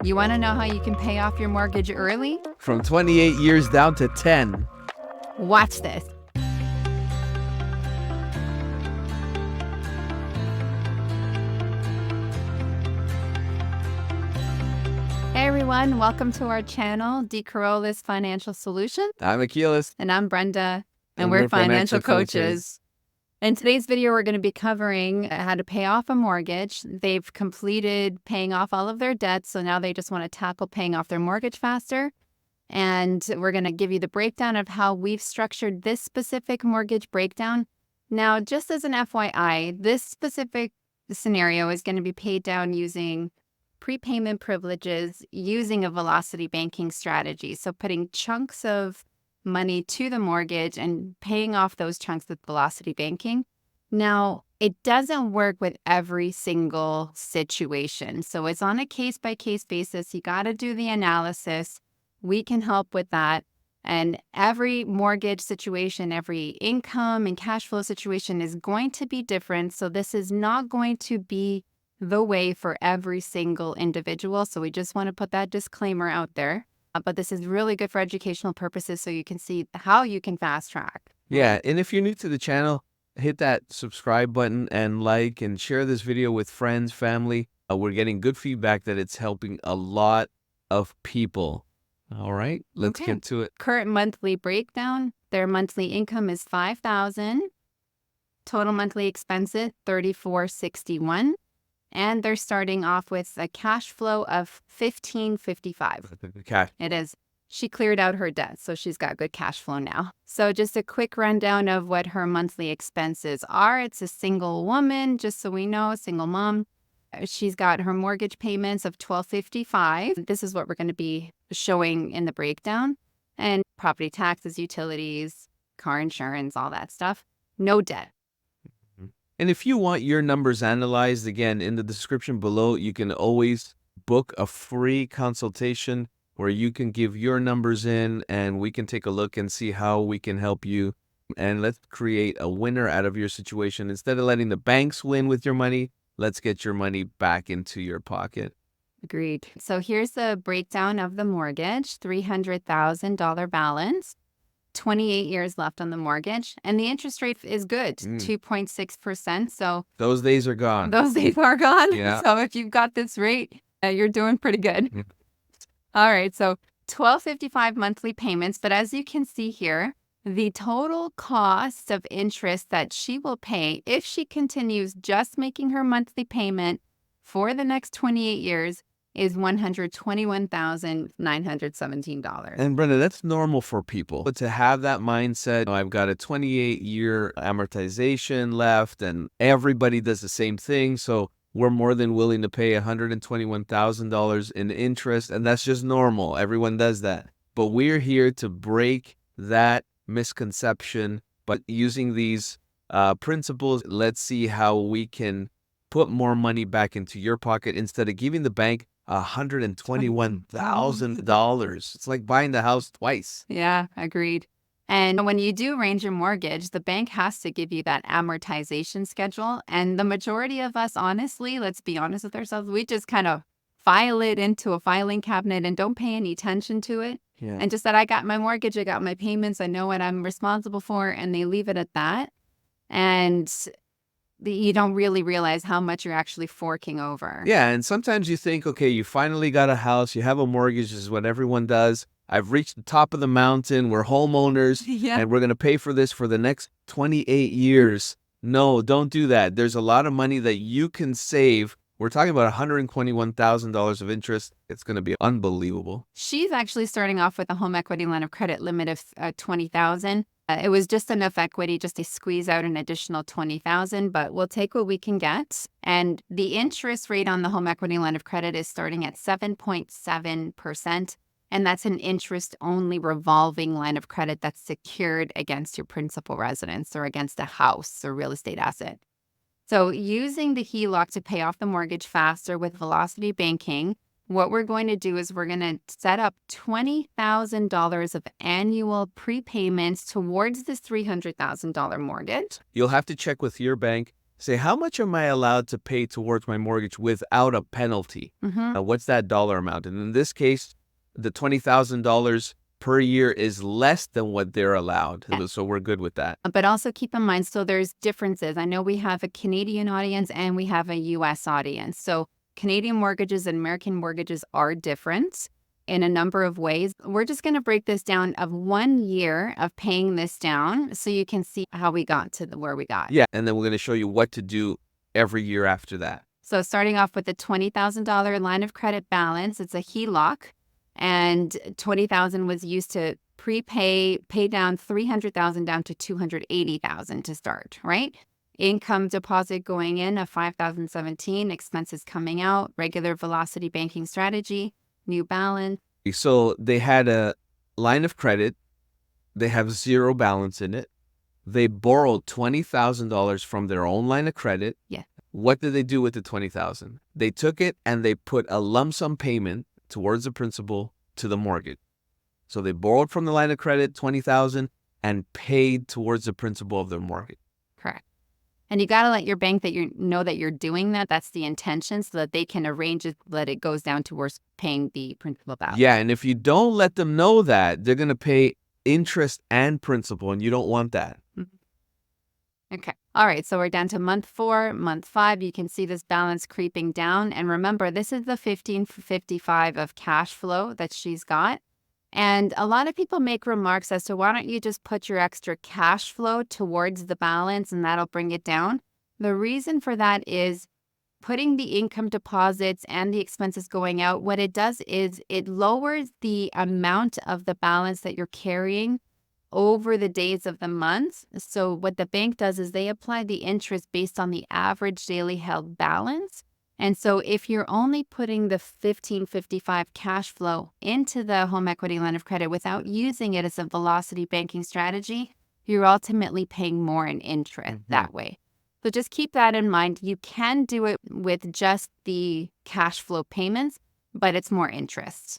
You want to know how you can pay off your mortgage early? From 28 years down to 10. Watch this. Hey everyone, welcome to our channel, Simplii Financial Solutions. I'm Achilles. And I'm Brenda, and we're financial coaches. In today's video, we're going to be covering how to pay off a mortgage. They've completed paying off all of their debts, so now they just want to tackle paying off their mortgage faster. And we're going to give you the breakdown of how we've structured this specific mortgage breakdown. Now, just as an FYI, this specific scenario is going to be paid down using prepayment privileges using a velocity banking strategy. So putting chunks of money to the mortgage and paying off those chunks with velocity banking. Now, it doesn't work with every single situation. So it's on a case-by-case basis. You got to do the analysis. We can help with that. And every mortgage situation, every income and cash flow situation is going to be different. So this is not going to be the way for every single individual. So we just want to put that disclaimer out there. But this is really good for educational purposes so you can see how you can fast track. Yeah, and if you're new to the channel, hit that subscribe button and like and share this video with friends, family. We're getting good feedback that it's helping a lot of people. All right, let's get to it. Current monthly breakdown. Their monthly income is $5,000. Total monthly expenses, $3,461. And they're starting off with a cash flow of $1,555. Cash. It is. She cleared out her debt, so she's got good cash flow now. So just a quick rundown of what her monthly expenses are. It's a single woman, just so we know, single mom. She's got her mortgage payments of $1,255. This is what we're going to be showing in the breakdown. And property taxes, utilities, car insurance, all that stuff. No debt. And if you want your numbers analyzed, again, in the description below, you can always book a free consultation where you can give your numbers in and we can take a look and see how we can help you. And let's create a winner out of your situation. Instead of letting the banks win with your money, let's get your money back into your pocket. Agreed. So here's the breakdown of the mortgage, $300,000 balance. 28 years left on the mortgage, and the interest rate is good, 2.6%. So those days are gone. Those days are gone. Yeah. So if you've got this rate, you're doing pretty good. All right. So $1,255 monthly payments. But as you can see here, the total cost of interest that she will pay if she continues just making her monthly payment for the next 28 years is $121,917. And Brenda, that's normal for people. But to have that mindset, I've got a 28-year amortization left and everybody does the same thing. So we're more than willing to pay $121,000 in interest. And that's just normal. Everyone does that. But we're here to break that misconception. But using these principles, let's see how we can put more money back into your pocket instead of giving the bank $121,000. It's like buying the house twice. Yeah, agreed. And when you do arrange your mortgage, the bank has to give you that amortization schedule. And the majority of us, honestly, let's be honest with ourselves, we just kind of file it into a filing cabinet and don't pay any attention to it. Yeah. And just that I got my mortgage, I got my payments, I know what I'm responsible for, and they leave it at that. And you don't really realize how much you're actually forking over. Yeah, and sometimes you think, okay, you finally got a house, you have a mortgage, this is what everyone does. I've reached the top of the mountain, we're homeowners, and we're going to pay for this for the next 28 years. No, don't do that. There's a lot of money that you can save. We're talking about $121,000 of interest. It's going to be unbelievable. She's actually starting off with a home equity line of credit limit of $20,000. It was just enough equity just to squeeze out an additional $20,000, but we'll take what we can get. And the interest rate on the home equity line of credit is starting at 7.7%. And that's an interest-only revolving line of credit that's secured against your principal residence or against a house or real estate asset. So using the HELOC to pay off the mortgage faster with velocity banking, what we're going to do is we're going to set up $20,000 of annual prepayments towards this $300,000 mortgage. You'll have to check with your bank say, how much am I allowed to pay towards my mortgage without a penalty? What's that dollar amount? And in this case, the $20,000 per year is less than what they're allowed. So we're good with that. But also keep in mind, so there's differences. I know we have a Canadian audience and we have a US audience. So Canadian mortgages and American mortgages are different in a number of ways. We're just going to break this down of 1 year of paying this down so you can see how we got to where we got. Yeah, and then we're going to show you what to do every year after that. So starting off with the $20,000 line of credit balance, it's a HELOC, and $20,000 was used to pay down $300,000 down to $280,000 to start, right? Income deposit going in of $5,017, expenses coming out, regular velocity banking strategy, new balance. So they had a line of credit. They have zero balance in it. They borrowed $20,000 from their own line of credit. Yeah. What did they do with the $20,000? They took it and they put a lump sum payment towards the principal to the mortgage. So they borrowed from the line of credit $20,000 and paid towards the principal of their mortgage. Correct. And you got to let your bank know that you're doing that. That's the intention, so that they can arrange it, that it goes down towards paying the principal back. Yeah, and if you don't let them know that, they're going to pay interest and principal, and you don't want that. Okay. All right. So we're down to month 4, month 5. You can see this balance creeping down. And remember, this is the 1555 of cash flow that she's got. And a lot of people make remarks as to, why don't you just put your extra cash flow towards the balance and that'll bring it down? The reason for that is putting the income deposits and the expenses going out, what it does is it lowers the amount of the balance that you're carrying over the days of the month. So what the bank does is they apply the interest based on the average daily held balance. And so if you're only putting the 1555 cash flow into the home equity line of credit without using it as a velocity banking strategy, you're ultimately paying more in interest that way. So just keep that in mind. You can do it with just the cash flow payments, but it's more interest.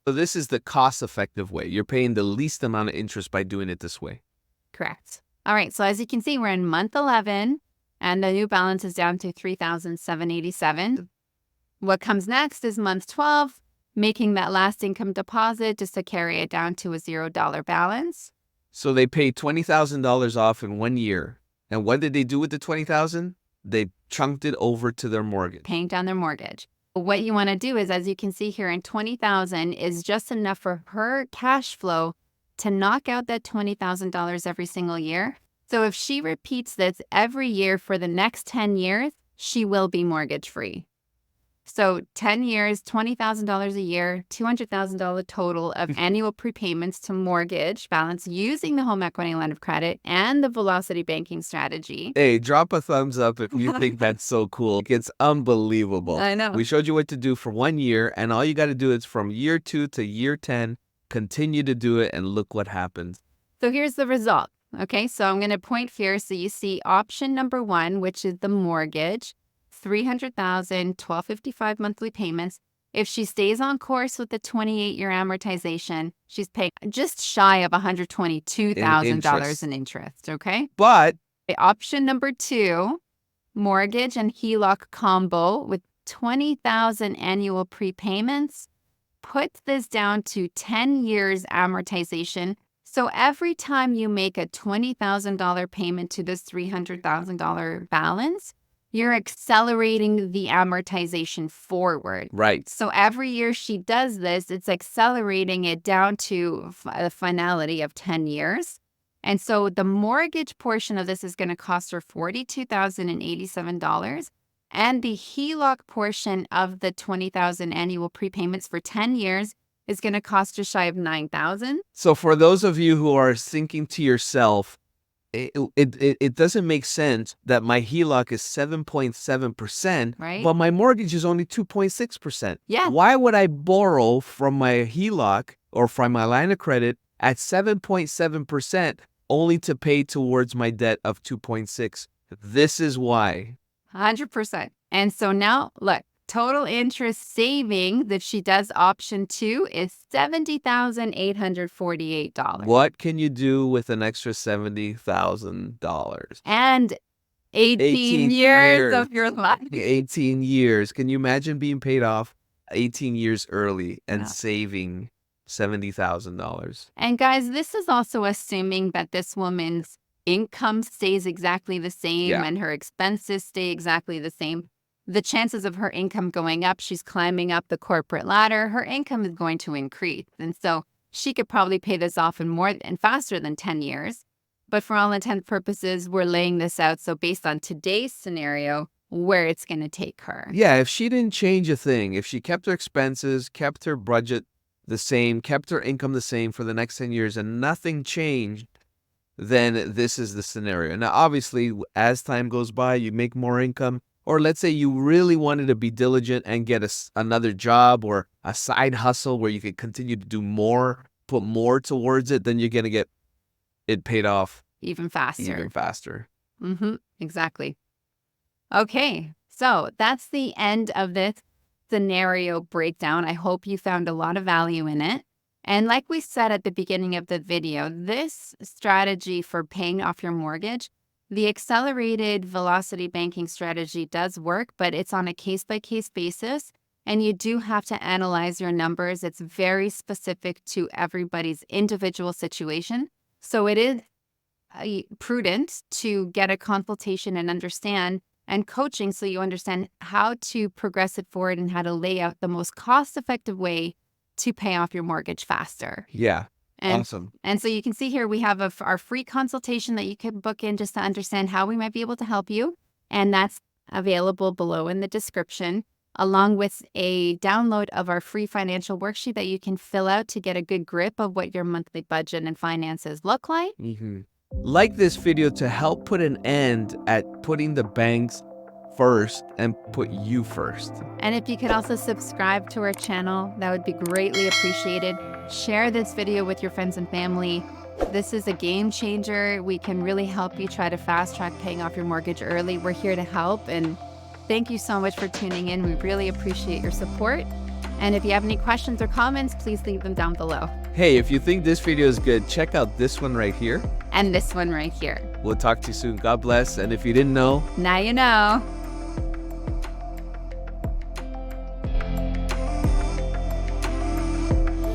So this is the cost-effective way. You're paying the least amount of interest by doing it this way. Correct. All right. So as you can see, we're in month 11, and the new balance is down to $3,787. What comes next is month 12, making that last income deposit just to carry it down to a $0 balance. So they paid $20,000 off in 1 year. And what did they do with the $20,000? They chunked it over to their mortgage. Paying down their mortgage. What you want to do is, as you can see here, in $20,000 is just enough for her cash flow to knock out that $20,000 every single year. So if she repeats this every year for the next 10 years, she will be mortgage free. So 10 years, $20,000 a year, $200,000 total of annual prepayments to mortgage balance using the home equity line of credit and the velocity banking strategy. Hey, drop a thumbs up if you think that's so cool. It's unbelievable. I know. We showed you what to do for 1 year, and all you got to do is from year 2 to year 10, continue to do it, and look what happens. So here's the result. Okay, so I'm going to point here. So you see option number 1, which is the mortgage, $300,000, $1,255 monthly payments. If she stays on course with the 28-year amortization, she's paying just shy of $122,000 in interest. Okay. But option number 2, mortgage and HELOC combo with $20,000 annual prepayments, puts this down to 10 years amortization. So every time you make a $20,000 payment to this $300,000 balance, you're accelerating the amortization forward. right. So every year she does this, it's accelerating it down to a finality of 10 years. And so the mortgage portion of this is going to cost her $42,087. And the HELOC portion of the $20,000 annual prepayments for 10 years is going to cost just shy of $9,000. So for those of you who are thinking to yourself, it doesn't make sense that my HELOC is 7.7%, right? but my mortgage is only 2.6%. Yeah. Why would I borrow from my HELOC or from my line of credit at 7.7% only to pay towards my debt of 2.6? This is why. 100%. And so now, look, total interest savings, if she does option 2, is $70,848. What can you do with an extra $70,000? And 18 years of your life. 18 years. Can you imagine being paid off 18 years early and Yeah. saving $70,000? And guys, this is also assuming that this woman's income stays exactly the same Yeah. and her expenses stay exactly the same. The chances of her income going up, she's climbing up the corporate ladder, her income is going to increase. And so she could probably pay this off in more and faster than 10 years. But for all intents and purposes, we're laying this out. So based on today's scenario, where it's going to take her. Yeah, if she didn't change a thing, if she kept her expenses, kept her budget the same, kept her income the same for the next 10 years and nothing changed, then this is the scenario. Now, obviously, as time goes by, you make more income, or let's say you really wanted to be diligent and get another job or a side hustle where you could continue to do more, put more towards it, then you're going to get it paid off Even faster. even faster. Exactly. Okay, so that's the end of this scenario breakdown. I hope you found a lot of value in it. And like we said at the beginning of the video, this strategy for paying off your mortgage, the accelerated velocity banking strategy does work, but it's on a case-by-case basis. And you do have to analyze your numbers. It's very specific to everybody's individual situation. So it is prudent to get a consultation and understand and coaching so you understand how to progress it forward and how to lay out the most cost-effective way to pay off your mortgage faster. Yeah, And, awesome. And so you can see here we have our free consultation that you can book in just to understand how we might be able to help you. And that's available below in the description, along with a download of our free financial worksheet that you can fill out to get a good grip of what your monthly budget and finances look like. Like this video to help put an end at putting the banks first and put you first. And if you could also subscribe to our channel, that would be greatly appreciated. Share this video with your friends and family. This is a game changer. We can really help you try to fast track paying off your mortgage early. We're here to help, and thank you so much for tuning in. We really appreciate your support. And if you have any questions or comments, please leave them down below. Hey, if you think this video is good, check out this one right here. And this one right here. We'll talk to you soon. God bless. And if you didn't know, Now you know.